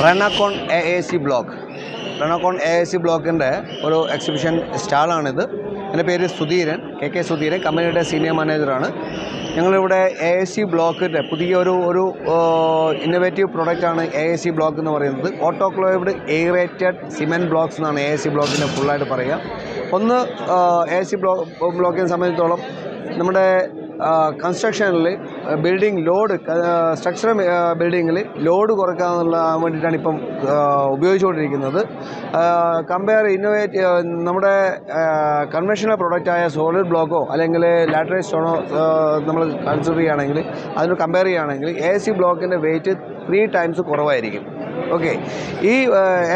റെനക്കോൺ AAC block. റെനക്കോൺ AAC ബ്ലോക്കിൻ്റെ ഒരു exhibition സ്റ്റാളാണിത്. എൻ്റെ പേര് സുധീരൻ, KK സുധീരൻ, കമ്പനിയുടെ സീനിയർ മാനേജറാണ്. ഞങ്ങളിവിടെ AAC ബ്ലോക്കിൻ്റെ പുതിയൊരു ഇന്നോവേറ്റീവ് പ്രൊഡക്റ്റാണ് AAC ബ്ലോക്ക് എന്ന് പറയുന്നത്. ഓട്ടോക്ലേവ്ഡ് എയറേറ്റഡ് സിമെൻറ്റ് ബ്ലോക്സ് എന്നാണ് AAC ബ്ലോക്കിനെ ഫുള്ളായിട്ട് പറയുക. ഒന്ന് AAC ബ്ലോക്കിനെ സംബന്ധിച്ചിടത്തോളം നമ്മുടെ കൺസ്ട്രക്ഷനിൽ ബിൽഡിംഗ് ലോഡ് സ്ട്രക്ചർ ബിൽഡിങ്ങിൽ ലോഡ് കുറയ്ക്കാനുള്ള വേണ്ടിയിട്ടാണ് ഇപ്പം ഉപയോഗിച്ചുകൊണ്ടിരിക്കുന്നത്. നമ്മുടെ കൺവെൻഷണൽ പ്രൊഡക്റ്റായ സോളിഡ് ബ്ലോക്കോ അല്ലെങ്കിൽ ലാറ്ററൈസ് സ്റ്റോണോ നമ്മൾ കൺസിഡർ ചെയ്യുകയാണെങ്കിൽ അതിന് കമ്പയർ ചെയ്യുകയാണെങ്കിൽ AAC ബ്ലോക്കിൻ്റെ വെയിറ്റ് 3 times കുറവായിരിക്കും. ഓക്കെ, ഈ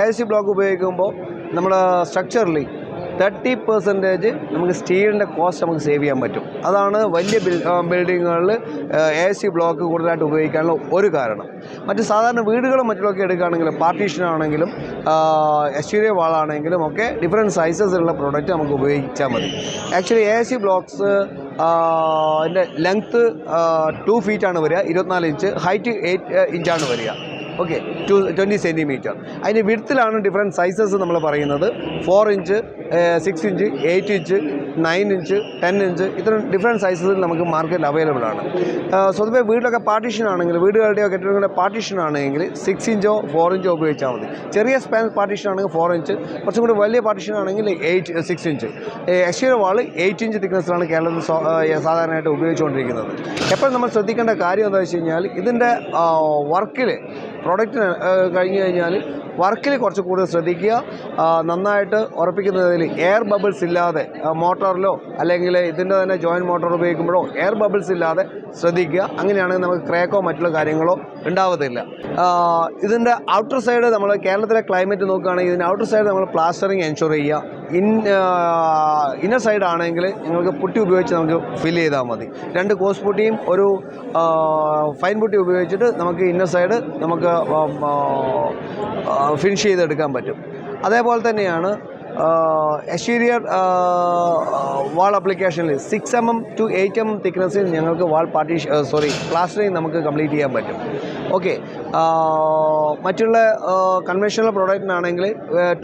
AAC ബ്ലോക്ക് ഉപയോഗിക്കുമ്പോൾ നമ്മുടെ സ്ട്രക്ചറിൽ 30% നമുക്ക് സ്റ്റീലിൻ്റെ കോസ്റ്റ് നമുക്ക് സേവ് ചെയ്യാൻ പറ്റും. അതാണ് വലിയ ബിൽഡിങ്ങുകളിൽ AAC ബ്ലോക്ക് കൂടുതലായിട്ട് ഉപയോഗിക്കാനുള്ള ഒരു കാരണം. മറ്റ് സാധാരണ വീടുകളും മറ്റുള്ളൊക്കെ എടുക്കുകയാണെങ്കിലും പാർട്ടീഷനാണെങ്കിലും എക്സ്റ്റീരിയർ വാളാണെങ്കിലും ഒക്കെ ഡിഫറെൻറ്റ് സൈസസിലുള്ള പ്രോഡക്റ്റ് നമുക്ക് ഉപയോഗിച്ചാൽ മതി. ആക്ച്വലി AAC ബ്ലോക്സ് അതിൻ്റെ ലെങ്ത്ത് 2 feet ആണ് വരിക, 24 inch, ഹൈറ്റ് 8 inch ആണ് വരിക. Okay, 20 centimeter. അതിൻ്റെ വിഡ്ത്തിലാണ് ഡിഫറെൻറ്റ് സൈസസ് നമ്മൾ പറയുന്നത്. 4 inch, 6 inch, 8 inch, 9 inch, 10 inch, ഇത്തരം ഡിഫറെൻറ്റ് സൈസസിൽ നമുക്ക് മാർക്കറ്റിൽ അവൈലബിൾ ആണ്. സ്വതവേ വീട്ടിലൊക്കെ പാർട്ടീഷൻ ആണെങ്കിൽ, വീടുകളുടെയോ കെട്ടിടങ്ങളുടെ പാർട്ടീഷൻ ആണെങ്കിൽ 6 inch 4 inch ഉപയോഗിച്ചാൽ മതി. ചെറിയ സ്പാൻ പാർട്ടീഷൻ ആണെങ്കിൽ 4 inch, കുറച്ചും കൂടി വലിയ പാർട്ടീഷൻ ആണെങ്കിൽ 6 inch. എക്സ്റ്റീരിയർ വാൾ 8 inch തിക്നെസ്സിലാണ് കേരളത്തിൽ സാധാരണയായിട്ട് ഉപയോഗിച്ചുകൊണ്ടിരിക്കുന്നത്. എപ്പോഴും നമ്മൾ ശ്രദ്ധിക്കേണ്ട കാര്യം എന്താ വെച്ച് കഴിഞ്ഞാൽ, ഇതിൻ്റെ വർക്കിൽ പ്രോഡക്റ്റിന് കഴിഞ്ഞ് കഴിഞ്ഞാൽ വർക്കിൽ കുറച്ച് കൂടുതൽ ശ്രദ്ധിക്കുക. നന്നായിട്ട് ഉറപ്പിക്കുന്നതിൽ എയർ ബബിൾസ് ഇല്ലാതെ മോട്ടോറിലോ അല്ലെങ്കിൽ ഇതിൻ്റെ തന്നെ ജോയിൻറ്റ് മോട്ടോർ ഉപയോഗിക്കുമ്പോഴോ എയർ ബബിൾസ് ഇല്ലാതെ ശ്രദ്ധിക്കുക. അങ്ങനെയാണെങ്കിൽ നമുക്ക് ക്രാക്കോ മറ്റുള്ള കാര്യങ്ങളോ ഉണ്ടാവത്തില്ല. ഇതിൻ്റെ ഔട്ടർ സൈഡ് നമ്മൾ കേരളത്തിലെ ക്ലൈമറ്റ് നോക്കുകയാണെങ്കിൽ ഇതിൻ്റെ ഔട്ടർ സൈഡ് നമ്മൾ പ്ലാസ്റ്ററിങ് എൻഷുർ ചെയ്യുക. ഇന്നർ സൈഡ് ആണെങ്കിൽ നിങ്ങൾക്ക് പുട്ടി ഉപയോഗിച്ച് നമുക്ക് ഫിൽ ചെയ്താൽ മതി. 2 കോസ് പുട്ടിയും ഒരു ഫൈൻ പുട്ടി ഉപയോഗിച്ചിട്ട് നമുക്ക് ഇന്നർ സൈഡ് നമുക്ക് ഫിനിഷ് ചെയ്തെടുക്കാൻ പറ്റും. അതേപോലെ തന്നെയാണ് എക്സ്റ്റീരിയർ വാൾ ആപ്ലിക്കേഷനിൽ 6 mm to 8 mm തിക്നെസ്സിൽ ഞങ്ങൾക്ക് വാൾ പ്ലാസ്റ്ററിങ് നമുക്ക് കംപ്ലീറ്റ് ചെയ്യാൻ പറ്റും. ഓക്കെ, മറ്റുള്ള കൺവെൻഷണൽ പ്രോഡക്റ്റിനാണെങ്കിൽ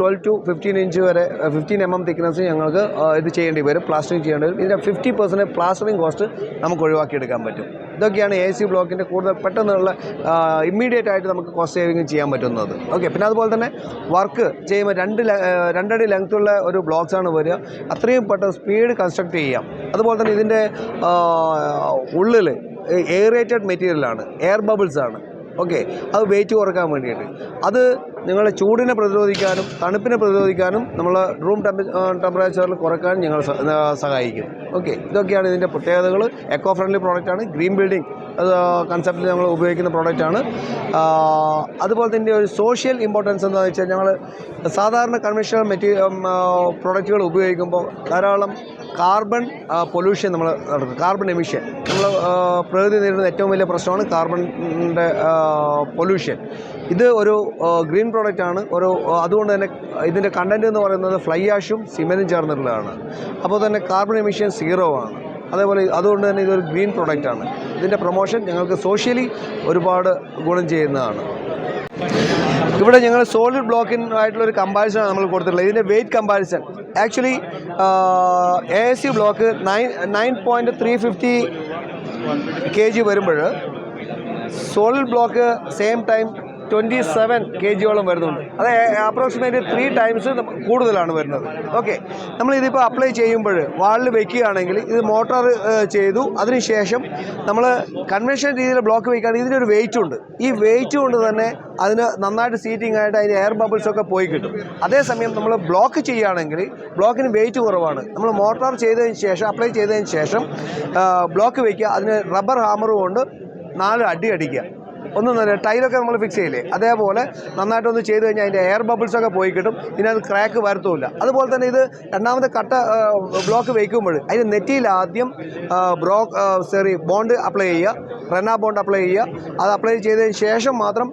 12 to 15 inch വരെ 15 mm തിക്നെസ്സിൽ ഞങ്ങൾക്ക് ഇത് ചെയ്യേണ്ടി വരും, പ്ലാസ്റ്ററിങ് ചെയ്യേണ്ടി വരും. ഇതിൻ്റെ 50% പ്ലാസ്റ്ററിങ് കോസ്റ്റ് നമുക്ക് ഒഴിവാക്കിയെടുക്കാൻ പറ്റും. ഇതൊക്കെയാണ് AAC ബ്ലോക്കിൻ്റെ കൂടുതൽ പെട്ടെന്നുള്ള ഇമ്മീഡിയറ്റ് ആയിട്ട് നമുക്ക് കോസ്റ്റ് സേവിങ് ചെയ്യാൻ പറ്റുന്നത്. ഓക്കെ, പിന്നെ അതുപോലെ തന്നെ വർക്ക് ചെയ്യുമ്പോൾ 2 അടി ലെങ്ത്തുള്ള ഒരു ബ്ലോക്സാണ് വരിക. അത്രയും പെട്ടെന്ന് സ്പീഡ് കൺസ്ട്രക്ട് ചെയ്യാം. അതുപോലെ തന്നെ ഇതിൻ്റെ ഉള്ളിൽ എയറേറ്റഡ് മെറ്റീരിയലാണ്, എയർ ബബിൾസാണ്. ഓക്കെ, അത് വെയിറ്റ് കുറക്കാൻ വേണ്ടിയിട്ട് അത് നിങ്ങളെ ചൂടിനെ പ്രതിരോധിക്കാനും തണുപ്പിനെ പ്രതിരോധിക്കാനും നമ്മൾ റൂം ടെമ്പറേച്ചറിൽ കുറയ്ക്കാനും ഞങ്ങൾ സഹായിക്കും. ഓക്കെ, ഇതൊക്കെയാണ് ഇതിൻ്റെ പ്രത്യേകതകൾ. എക്കോ ഫ്രണ്ട്ലി പ്രോഡക്റ്റാണ്. ഗ്രീൻ ബിൽഡിംഗ് കൺസെപ്റ്റിൽ ഞങ്ങൾ ഉപയോഗിക്കുന്ന പ്രോഡക്റ്റാണ്. അതുപോലെ തന്നെ ഒരു സോഷ്യൽ ഇമ്പോർട്ടൻസ് എന്താണെന്ന് വെച്ചാൽ, ഞങ്ങൾ സാധാരണ കൺവെൻഷണൽ പ്രോഡക്റ്റുകൾ ഉപയോഗിക്കുമ്പോൾ ധാരാളം കാർബൺ പൊല്യൂഷൻ നമ്മൾ നടക്കും. കാർബൺ എമിഷൻ നമ്മൾ പ്രകൃതി നേരിടുന്ന ഏറ്റവും വലിയ പ്രശ്നമാണ് കാർബണിൻ്റെ പൊല്യൂഷൻ. ഇത് ഒരു ഗ്രീൻ പ്രോഡക്റ്റാണ്. അതുകൊണ്ട് തന്നെ ഇതിൻ്റെ കണ്ടൻറ്റ് എന്ന് പറയുന്നത് ഫ്ലൈ ആഷും സിമെൻറ്റും ചേർന്നിട്ടുള്ളതാണ്. അപ്പോൾ തന്നെ കാർബൺ എമിഷൻ 0 ആണ്. അതേപോലെ അതുകൊണ്ട് തന്നെ ഇതൊരു ഗ്രീൻ പ്രോഡക്റ്റാണ്. ഇതിൻ്റെ പ്രൊമോഷൻ ഞങ്ങൾക്ക് സോഷ്യലി ഒരുപാട് ഗുണം ചെയ്യുന്നതാണ്. ഇവിടെ ഞങ്ങൾ സോളിഡ് ബ്ലോക്കിനായിട്ടുള്ളൊരു കമ്പാരിസൺ നമ്മൾ കൊടുത്തിട്ടുള്ളത്. ഇതിൻ്റെ weight comparison actually AAC block 9.350 kg വരുമ്പോൾ solid block same time 27 kg വരുന്നുണ്ട്. അത് അപ്രോക്സിമേറ്റ് 3 times കൂടുതലാണ് വരുന്നത്. ഓക്കെ, നമ്മളിതിപ്പോൾ അപ്ലൈ ചെയ്യുമ്പോൾ വാളിൽ വയ്ക്കുകയാണെങ്കിൽ ഇത് മോട്ടോർ ചെയ്തു, അതിനുശേഷം നമ്മൾ കൺവെൻഷൻ രീതിയിൽ ബ്ലോക്ക് വയ്ക്കുകയാണെങ്കിൽ ഇതിനൊരു വെയിറ്റ് ഉണ്ട്. ഈ വെയിറ്റ് കൊണ്ട് തന്നെ അതിന് നന്നായിട്ട് സീറ്റിംഗ് ആയിട്ട് അതിൻ്റെ എയർ ബബിൾസൊക്കെ പോയി കിട്ടും. അതേസമയം നമ്മൾ ബ്ലോക്ക് ചെയ്യുകയാണെങ്കിൽ ബ്ലോക്കിന് വെയിറ്റ് കുറവാണ്. നമ്മൾ മോട്ടോർ ചെയ്തതിന് ശേഷം അപ്ലൈ ചെയ്തതിന് ശേഷം ബ്ലോക്ക് വയ്ക്കുക, അതിന് റബ്ബർ ഹാമർ കൊണ്ട് 4 അടി അടിക്കുക. ഒന്നും ടൈലൊക്കെ നമ്മൾ ഫിക്സ് ചെയ്യില്ലേ, അതേപോലെ നന്നായിട്ടൊന്ന് ചെയ്ത് കഴിഞ്ഞാൽ അതിൻ്റെ എയർ ബബിൾസൊക്കെ പോയി കിട്ടും. ഇതിനകത്ത് ക്രാക്ക് വരത്തുമില്ല. അതുപോലെ തന്നെ ഇത് രണ്ടാമത്തെ ബ്ലോക്ക് വയ്ക്കുമ്പോൾ അതിന് നെറ്റിയിൽ ആദ്യം ബോണ്ട് അപ്ലൈ ചെയ്യുക, റെന ബോണ്ട് അപ്ലൈ ചെയ്യുക. അത് അപ്ലൈ ചെയ്തതിന് ശേഷം മാത്രം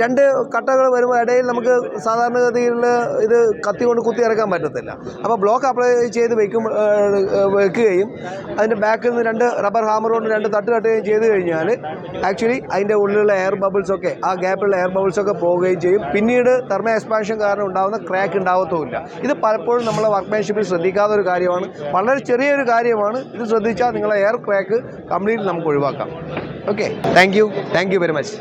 2 കട്ടകൾ വരുമ്പോൾ ഇടയിൽ നമുക്ക് സാധാരണഗതിയിൽ ഇത് കത്തി കൊണ്ട് കുത്തി ഇറക്കാൻ പറ്റത്തില്ല. അപ്പോൾ ബ്ലോക്ക് അപ്ലൈ ചെയ്ത് വെക്കുകയും അതിൻ്റെ ബാക്കിൽ നിന്ന് 2 റബ്ബർ ഹാമർ കൊണ്ട് 2 തട്ട് കട്ടുകയും ചെയ്ത് കഴിഞ്ഞാൽ ആക്ച്വലി അതിൻ്റെ ഉള്ളിൽ ഉള്ളിലുള്ള എയർ ബബിൾസൊക്കെ ആ ഗ്യാപ്പിലുള്ള എയർ ബബിൾസൊക്കെ പോവുകയും ചെയ്യും. പിന്നീട് തെർമോ എക്സ്പാൻഷൻ കാരണം ഉണ്ടാകുന്ന ക്രാക്ക് ഉണ്ടാകത്തുമില്ല. ഇത് പലപ്പോഴും നമ്മളെ വർക്ക്മാൻഷിപ്പിൽ ശ്രദ്ധിക്കാത്ത ഒരു കാര്യമാണ്. വളരെ ചെറിയൊരു കാര്യമാണ്. ഇത് ശ്രദ്ധിച്ചാൽ നിങ്ങളെ എയർ ക്രാക്ക് കംപ്ലീറ്റ് നമുക്ക് ഒഴിവാക്കാം. Okay, thank you very much.